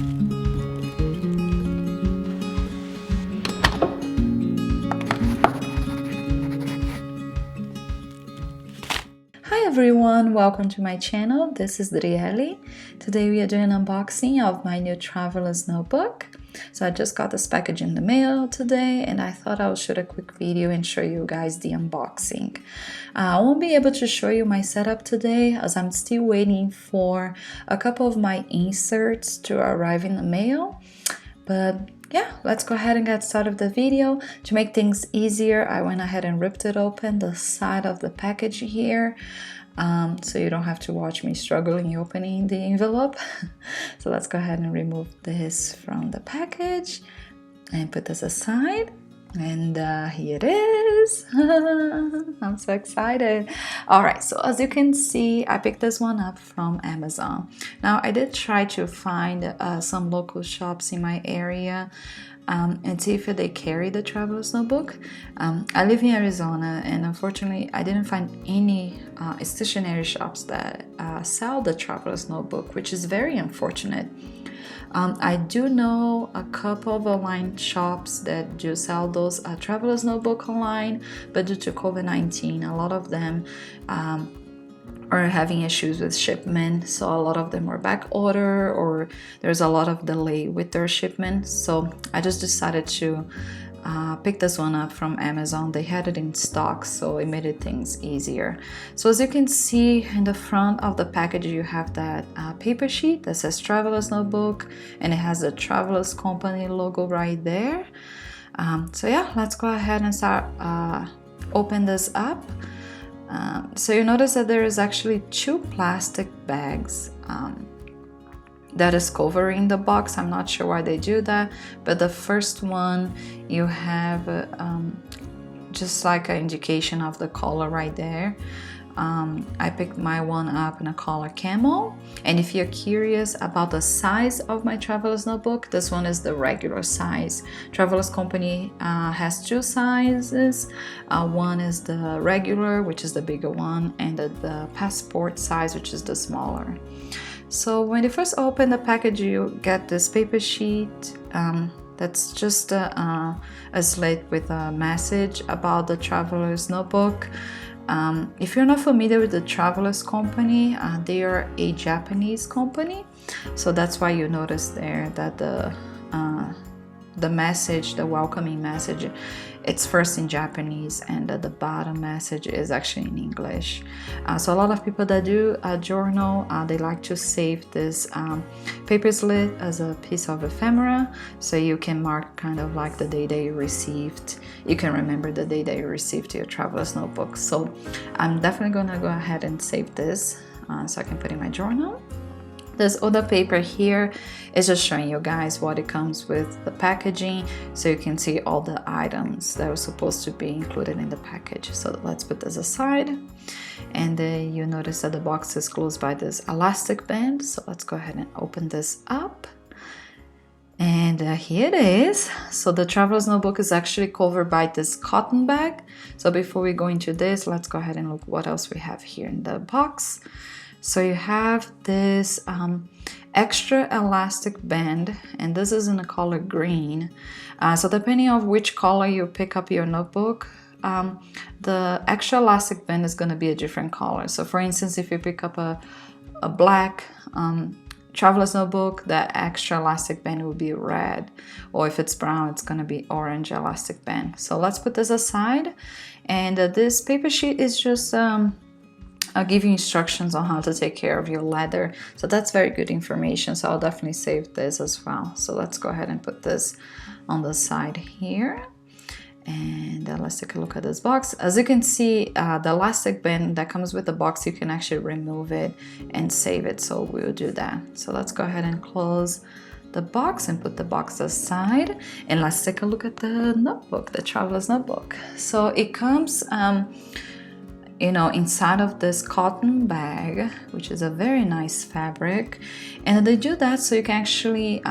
Hi everyone, welcome to my channel. This is Drieli. Today we are doing an unboxing of my new Traveler's Notebook. So I just got this package in the mail today and I thought I would shoot a quick video and show you guys the unboxing. I won't be able to show you my setup today as I'm still waiting for a couple of my inserts to arrive in the mail. But yeah, let's go ahead and get started with the video. To make things easier, I went ahead and ripped it open, the side of the package here. So you don't have to watch me struggling opening the envelope. So let's go ahead and remove this from the package and put this aside. And here it is. I'm so excited. All right, so as you can see, I picked this one up from Amazon. Now, I did try to find some local shops in my area and see if they carry the Traveler's Notebook. I live in Arizona, and unfortunately, I didn't find any stationery shops that sell the Traveler's Notebook, which is very unfortunate. I do know a couple of online shops that do sell those Traveler's Notebook online, but due to COVID-19, a lot of them are having issues with shipment. So a lot of them are back order or there's a lot of delay with their shipment. So I just decided to pick this one up from Amazon. They had it in stock, so it made things easier. So as you can see in the front of the package, you have that paper sheet that says Traveler's Notebook, and it has the Traveler's Company logo right there. So yeah, let's go ahead and start open this up. So you notice that there is actually two plastic bags that is covering the box. I'm not sure why they do that, but the first one you have just like an indication of the color right there. I picked my one up in a color camel, and if you're curious about the size of my Traveler's Notebook, this one is the regular size. Traveler's Company has two sizes. One is the regular, which is the bigger one, and the passport size, which is the smaller. So when you first open the package, you get this paper sheet that's just a slate with a message about the Traveler's Notebook. If you're not familiar with the Traveler's Company, they are a Japanese company. So that's why you notice there that the message, the welcoming message, it's first in Japanese, and the bottom message is actually in English. So a lot of people that do a journal, they like to save this paper slip as a piece of ephemera, so you can mark kind of like the day that you received. You can remember the day that you received your Traveler's Notebook. So I'm definitely gonna go ahead and save this so I can put in my journal. This other paper here is just showing you guys what it comes with the packaging, so you can see all the items that are supposed to be included in the package. So let's put this aside, and you notice that the box is closed by this elastic band. So let's go ahead and open this up, and here it is. So the Traveler's Notebook is actually covered by this cotton bag. So before we go into this, let's go ahead and look what else we have here in the box. So you have this extra elastic band, and this is in the color green. So depending on which color you pick up your notebook, the extra elastic band is going to be a different color. So for instance, if you pick up a black Traveler's Notebook, that extra elastic band will be red, or if it's brown, it's going to be orange elastic band. So let's put this aside, and this paper sheet is just I'll give you instructions on how to take care of your leather. So that's very good information. So I'll definitely save this as well. So let's go ahead and put this on the side here. And let's take a look at this box. As you can see, the elastic band that comes with the box, you can actually remove it and save it. So we'll do that. So let's go ahead and close the box and put the box aside. And let's take a look at the notebook, the Traveler's Notebook. So it comes you know, inside of this cotton bag, which is a very nice fabric. And they do that so you can actually,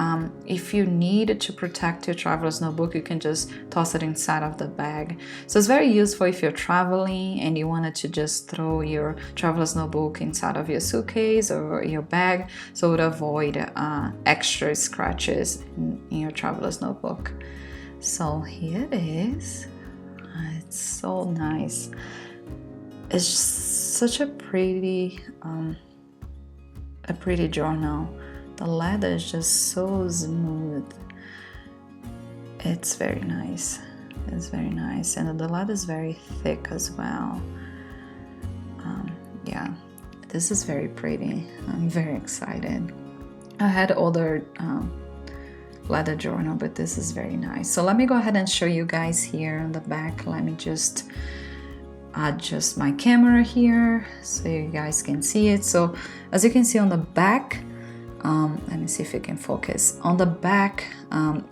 if you need to protect your traveler's notebook, you can just toss it inside of the bag. So it's very useful if you're traveling and you wanted to just throw your traveler's notebook inside of your suitcase or your bag, so it would avoid extra scratches in your traveler's notebook. So here it is. It's so nice. It's such a pretty journal. The leather is just so smooth. It's very nice. It's very nice, and the leather is very thick as well. Yeah, this is very pretty. I'm very excited. I had other leather journal, but this is very nice. So let me go ahead and show you guys here on the back. Let me just adjust my camera here so you guys can see it. So as you can see on the back, let me see if you can focus. On the back,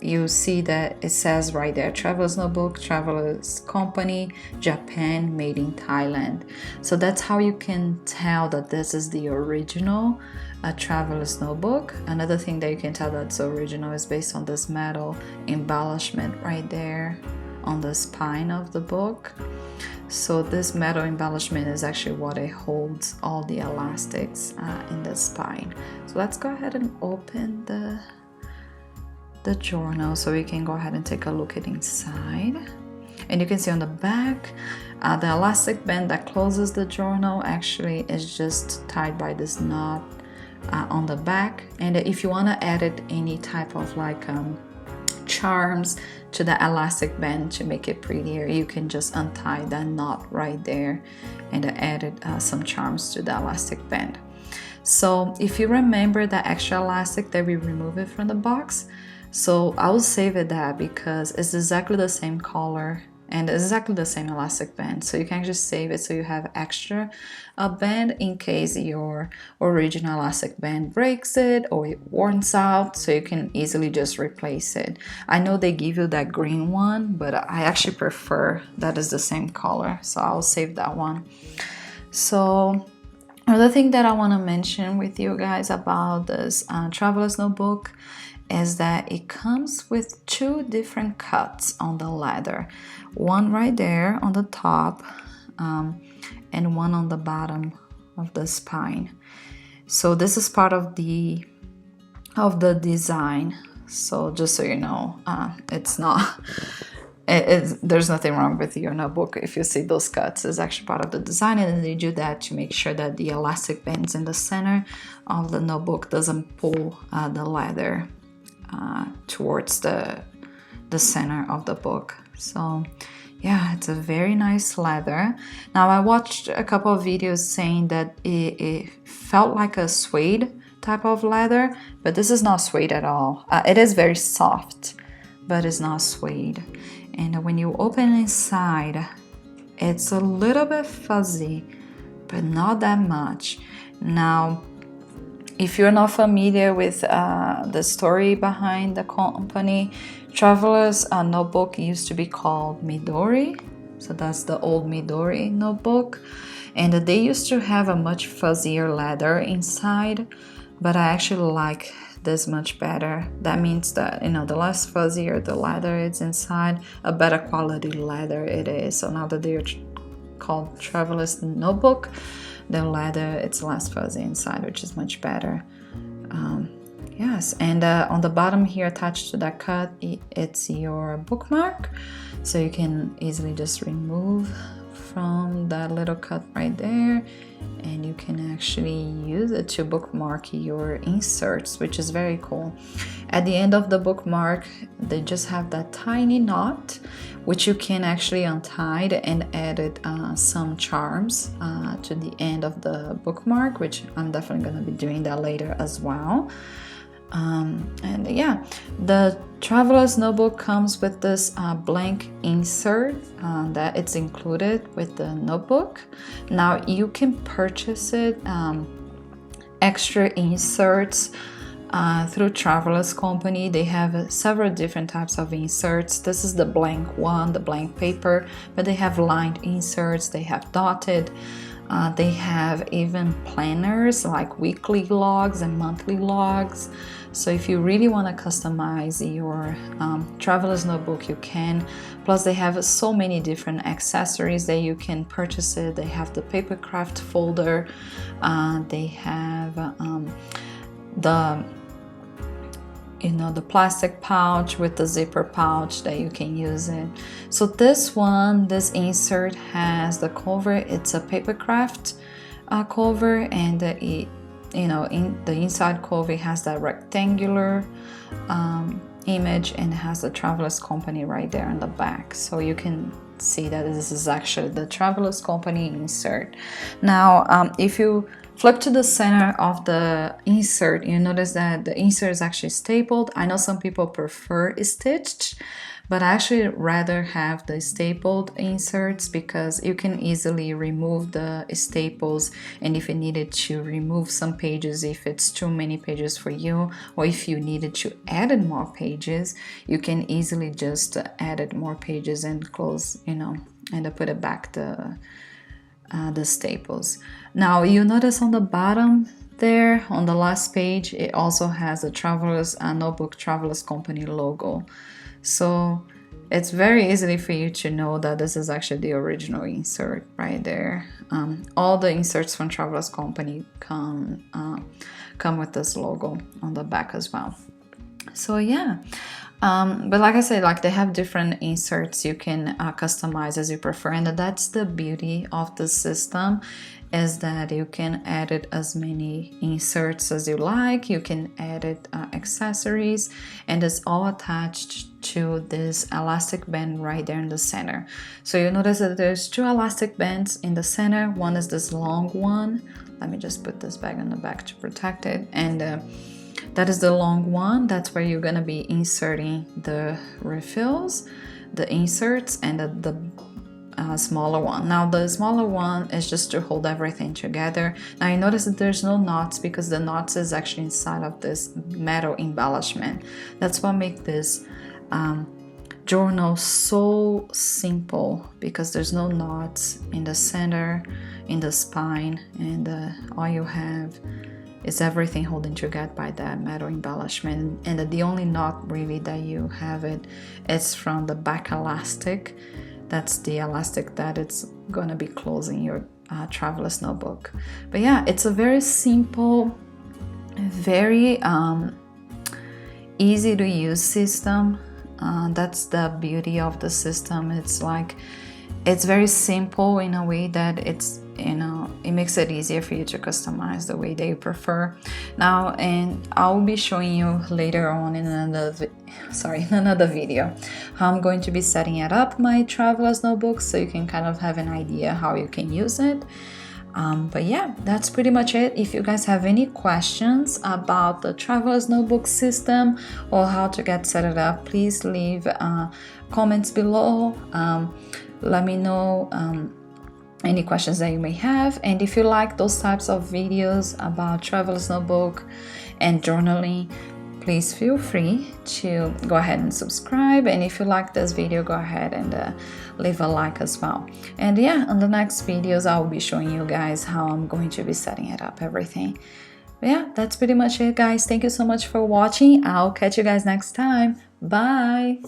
you see that it says right there, Traveler's Notebook, Traveler's Company, Japan, made in Thailand. So that's how you can tell that this is the original Traveler's Notebook. Another thing that you can tell that's original is based on this metal embellishment right there on the spine of the book. So this metal embellishment is actually what it holds all the elastics in the spine. So let's go ahead and open the journal so we can go ahead and take a look at inside. And you can see on the back, the elastic band that closes the journal actually is just tied by this knot on the back. And if you want to edit any type of like charms to the elastic band to make it prettier, you can just untie that knot right there and added some charms to the elastic band. So if you remember that extra elastic that we removed it from the box, so I will save it that because it's exactly the same color and exactly the same elastic band. So you can just save it so you have extra band in case your original elastic band breaks it or it worns out, so you can easily just replace it. I know they give you that green one, but I actually prefer that is the same color, so I'll save that one. So another thing that I want to mention with you guys about this Traveler's Notebook is that it comes with two different cuts on the leather. One right there on the top and one on the bottom of the spine. So this is part of the design. So just so you know, it's not, there's nothing wrong with your notebook if you see those cuts. It's actually part of the design, and they do that to make sure that the elastic bands in the center of the notebook doesn't pull the leather towards the center of the book. So yeah, it's a very nice leather. Now I watched a couple of videos saying that it felt like a suede type of leather, but this is not suede at all. It is very soft, but it's not suede. And when you open inside, it's a little bit fuzzy, but not that much. Now, if you're not familiar with the story behind the company, Traveler's Notebook used to be called Midori. So that's the old Midori notebook. And they used to have a much fuzzier leather inside, but I actually like this much better. That means that, you know, the less fuzzier the leather is inside, a better quality leather it is. So now that they're called Traveler's Notebook, the leather, it's less fuzzy inside, which is much better. Yes, and on the bottom here, attached to that cut, it's your bookmark, so you can easily just remove from that little cut right there, and you can actually use it to bookmark your inserts, which is very cool. At the end of the bookmark, they just have that tiny knot, which you can actually untie and add some charms to the end of the bookmark, which I'm definitely going to be doing that later as well. And yeah, the Traveler's Notebook comes with this blank insert that it's included with the notebook. Now you can purchase it, extra inserts through Traveler's Company. They have several different types of inserts. This is the blank one, the blank paper, but they have lined inserts, they have dotted, they have even planners like weekly logs and monthly logs. So if you really want to customize your Traveler's Notebook, you can. Plus they have so many different accessories that you can purchase it. They have the paper craft folder, they have the plastic pouch with the zipper pouch that you can use it. So this insert has the cover. It's a paper craft cover, and in the inside cover it has that rectangular image and has the Traveler's Company right there on the back. So you can see that this is actually the Traveler's Company insert. Now, if you flip to the center of the insert, you notice that the insert is actually stapled. I know some people prefer stitched, but I actually rather have the stapled inserts because you can easily remove the staples, and if you needed to remove some pages, if it's too many pages for you, or if you needed to add more pages, you can easily just add more pages and close, and put it back the staples. Now you notice on the bottom there, on the last page, it also has a Traveler's Notebook Traveler's Company logo. So it's very easily for you to know that this is actually the original insert right there. All the inserts from Traveler's Company come with this logo on the back as well. So yeah. But like I said, they have different inserts you can customize as you prefer, and that's the beauty of the system, is that you can edit as many inserts as you like. You can edit accessories, and it's all attached to this elastic band right there in the center. So you notice that there's two elastic bands in the center. One is this long one. Let me just put this bag on the back to protect it, and that is the long one. That's where you're going to be inserting the refills, the inserts, and the smaller one. Now the smaller one is just to hold everything together. Now you notice that there's no knots because the knots is actually inside of this metal embellishment. That's what makes this journal so simple, because there's no knots in the center, in the spine, and all you have is everything holding together by that metal embellishment. And the only knot really that you have it's from the back elastic. That's the elastic that it's gonna be closing your Traveler's Notebook. But yeah, it's a very simple, very easy to use system. That's the beauty of the system. It's very simple in a way that it makes it easier for you to customize the way that you prefer. Now, and I'll be showing you later on in another video how I'm going to be setting it up, my Traveler's Notebook, so you can kind of have an idea how you can use it. But yeah, that's pretty much it. If you guys have any questions about the Traveler's Notebook system or how to get set it up, please leave comments below. Let me know any questions that you may have, and if you like those types of videos about Traveler's Notebook and journaling, please feel free to go ahead and subscribe, and if you like this video, go ahead and leave a like as well. And yeah, on the next videos I'll be showing you guys how I'm going to be setting it up, everything. But yeah, that's pretty much it, guys. Thank you so much for watching. I'll catch you guys next time. Bye.